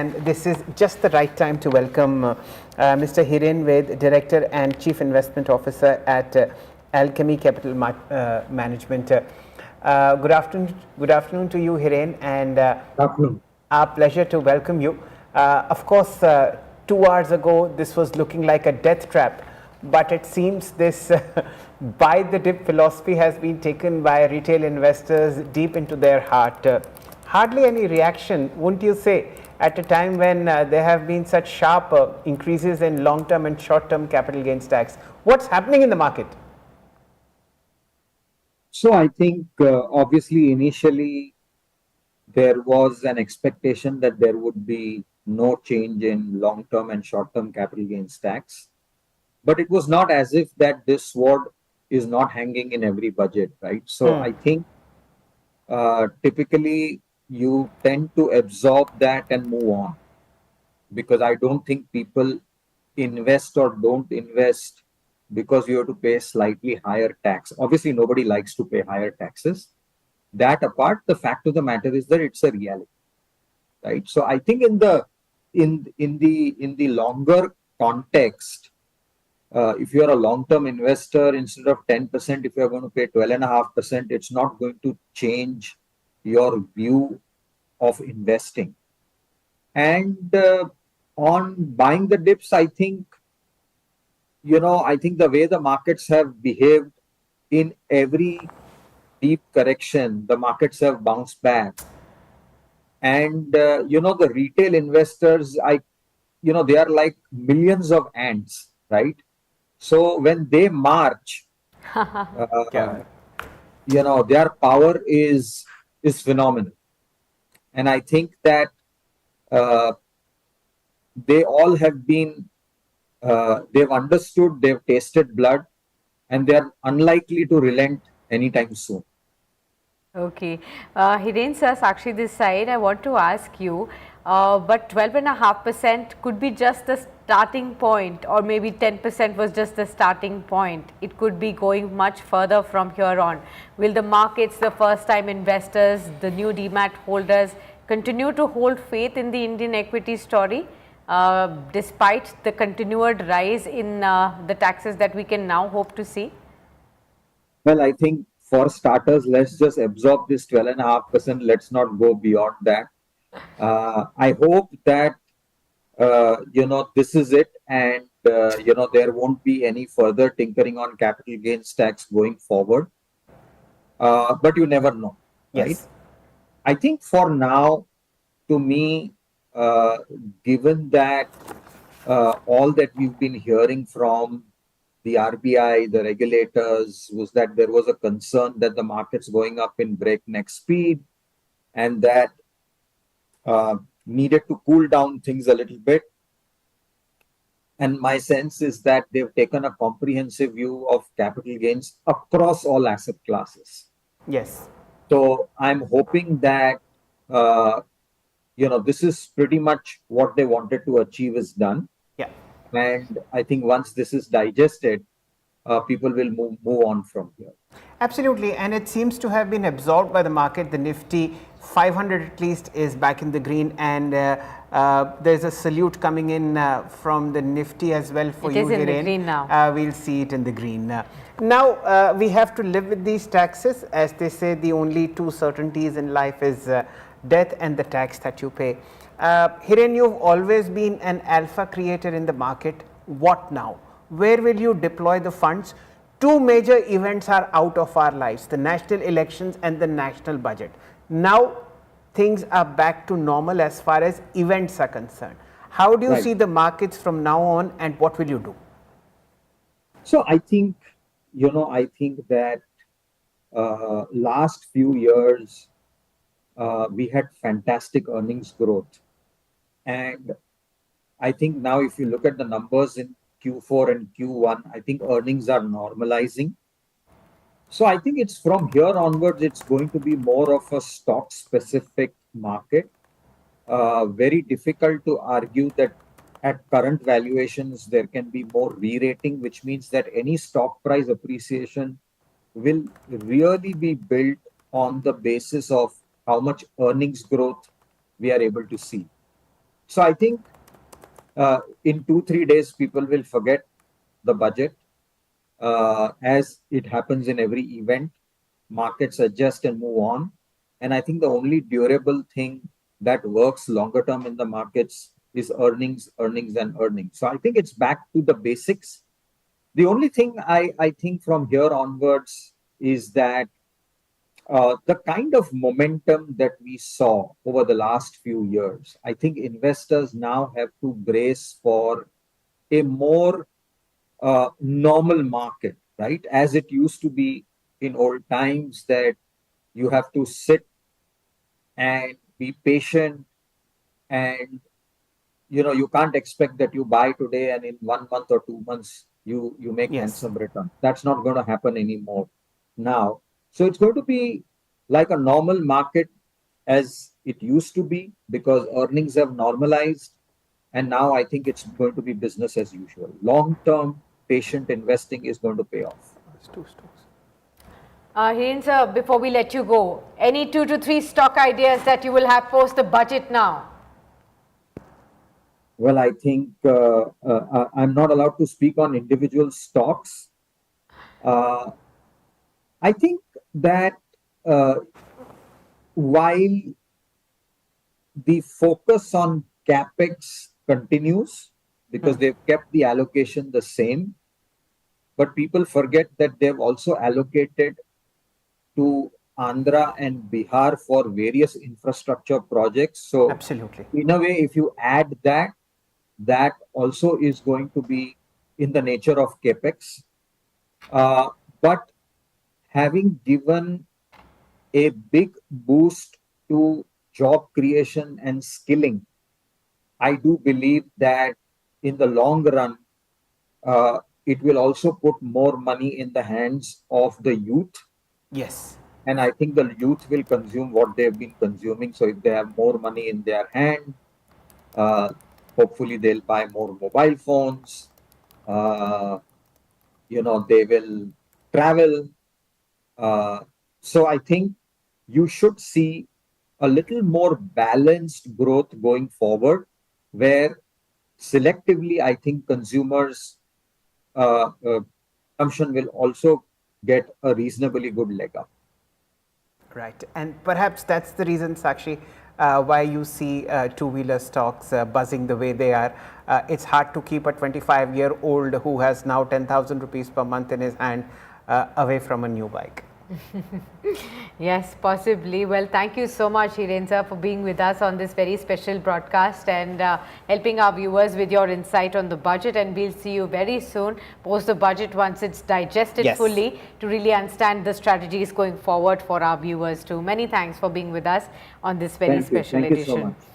And this is just the right time to welcome Mr. Hiren Ved, Director and Chief Investment Officer at Alchemy Capital Management. Good afternoon to you, Hiren, and Afternoon. our pleasure to welcome you. Of course, 2 hours ago, this was looking like a death trap, but it seems this buy the dip philosophy has been taken by retail investors deep into their heart. Hardly any reaction, wouldn't you say, at a time when there have been such sharp increases in long-term and short-term capital gains tax? What's happening in the market? So I think obviously initially there was an expectation that there would be no change in long-term and short-term capital gains tax, but it was not as if that this sword is not hanging in every budget, right? So I think typically you tend to absorb that and move on, because I don't think people invest or don't invest because you have to pay slightly higher tax. Obviously, nobody likes to pay higher taxes. That apart, the fact of the matter is that it's a reality, right? So I think in the longer context, if you are a long-term investor, instead of 10%, if you are going to pay 12.5%, it's not going to change your view of investing. And on buying the dips, I think the way the markets have behaved in every deep correction, the markets have bounced back. And, the retail investors, they are like millions of ants, right? So when they march, Yeah. their power is phenomenal. And I think that uh, they all have been, they've understood, they've tasted blood, and they're unlikely to relent anytime soon. Okay. Hiren sir, Sakshi this side, I want to ask you, but 12.5% could be just the starting point, or maybe 10% was just the starting point. It could be going much further from here on. Will the markets, the first time investors, the new demat holders continue to hold faith in the Indian equity story, despite the continued rise in the taxes that we can now hope to see? Well, I think for starters, let's just absorb this 12.5%. Let's not go beyond that. I hope that, this is it. And, there won't be any further tinkering on capital gains tax going forward. But you never know, right? Yes. I think for now, to me, given that all that we've been hearing from the RBI, the regulators, was that there was a concern that the market's going up in breakneck speed, and that needed to cool down things a little bit. And my sense is that they've taken a comprehensive view of capital gains across all asset classes. Yes. So I'm hoping that this is pretty much what they wanted to achieve is done. Yeah. And I think once this is digested, people will move on from here. Absolutely, and it seems to have been absorbed by the market. The Nifty 500 at least is back in the green, and there's a salute coming in from the Nifty as well for you, It is in the Hiren. green now. We'll see it in the green. Now, we have to live with these taxes. As they say, the only two certainties in life is death and the tax that you pay. Hiren, you've always been an alpha creator in the market. What now? Where will you deploy the funds? Two major events are out of our lives, the national elections and the national budget. Now things are back to normal as far as events are concerned. How do you Right. see the markets from now on, and what will you do? So I think, that last few years, we had fantastic earnings growth. And I think now if you look at the numbers in Q4 and Q1, I think earnings are normalizing. So I think it's from here onwards, it's going to be more of a stock specific market. Very difficult to argue that at current valuations, there can be more re-rating, which means that any stock price appreciation will really be built on the basis of how much earnings growth we are able to see. So I think in 2 3 days people will forget the budget, as it happens in every event. Markets adjust and move on. And I think the only durable thing that works longer term in the markets is earnings, earnings, and earnings. So I think it's back to the basics. The only thing I think from here onwards is that the kind of momentum that we saw over the last few years, I think investors now have to brace for a more normal market, right? As it used to be in old times, that you have to sit and be patient, and you can't expect that you buy today and in 1 month or 2 months you make Yes. handsome return. That's not going to happen anymore now. So it's going to be like a normal market as it used to be, because earnings have normalized, and now I think it's going to be business as usual. Long term patient investing is going to pay off. It's two stocks. Hiren sir, before we let you go, any 2 to 3 stock ideas that you will have post the budget now? Well, I think I'm not allowed to speak on individual stocks. Uh, I think that uh, while the focus on capex continues, because they've kept the allocation the same, but people forget that they've also allocated to Andhra and Bihar for various infrastructure projects. So, Absolutely. in a way, if you add that, that also is going to be in the nature of capex. But having given a big boost to job creation and skilling, I do believe that in the long run, it will also put more money in the hands of the youth. Yes. And I think the youth will consume what they've been consuming. So if they have more money in their hand, uh, hopefully they'll buy more mobile phones. Uh, they will travel. Uh, so I think you should see a little more balanced growth going forward, where selectively I think consumers' consumption will also get a reasonably good leg up. Right, and perhaps that's the reason, Sakshi, why you see two-wheeler stocks buzzing the way they are. It's hard to keep a 25-year-old who has now 10,000 rupees per month in his hand away from a new bike. Yes, possibly. Well, thank you so much, Hiren sir, for being with us on this very special broadcast and helping our viewers with your insight on the budget. And we'll see you very soon post the budget once it's digested Yes. fully, to really understand the strategies going forward for our viewers too. Many thanks for being with us on this very Thank you. special Thank you so edition. much.